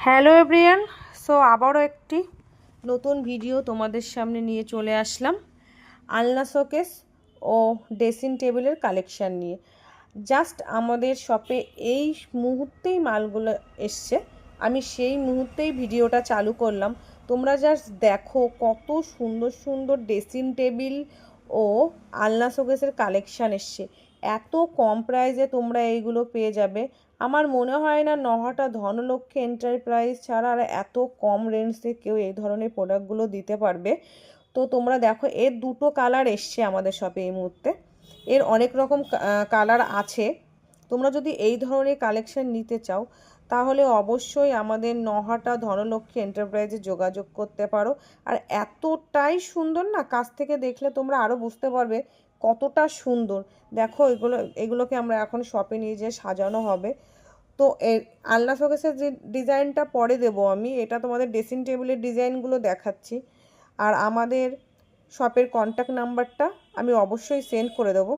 Hello everyone. So আবারও একটি নতুন ভিডিও তোমাদের সামনে নিয়ে চলে আসলাম আলনা শোকেস ও ড্রেসিং টেবিলের কালেকশান নিয়ে। জাস্ট আমাদের শপে এই মুহূর্তেই মালগুলো এসছে, আমি সেই মুহূর্তেই ভিডিওটা চালু করলাম। তোমরা জাস্ট দেখো কত সুন্দর সুন্দর ড্রেসিং টেবিল ও আলনা শোকেসের কালেকশান এসছে। এত কম প্রাইসে তোমরা এইগুলো পেয়ে যাবে। আমার মনে হয় না নহাটা ধনলক্ষ্মী এন্টারপ্রাইজ ছাড়া আর এত কম রেঞ্জে কেউ এই ধরনের প্রোডাক্টগুলো দিতে পারবে। তো তোমরা দেখো এর দুটো কালার এসছে আমাদের শপে এই মুহূর্তে। এর অনেক রকম কালার আছে। তোমরা যদি এই ধরনের কালেকশন নিতে চাও তাহলে অবশ্যই আমাদের নহাটা ধনলক্ষ্মী এন্টারপ্রাইজে যোগাযোগ করতে পারো। আর এতটাই সুন্দর না, কাছ থেকে দেখলে তোমরা আরও বুঝতে পারবে কতটা সুন্দর। দেখো এগুলোকে আমরা এখন শপে নিয়ে যেয়ে সাজানো হবে। তো এর আলনা শোকেসের যে ডিজাইনটা পরে দেবো আমি, এটা তোমাদের ড্রেসিং টেবিলের ডিজাইনগুলো দেখাচ্ছি। আর আমাদের শপের কন্ট্যাক্ট নাম্বারটা আমি অবশ্যই সেন্ড করে দেবো।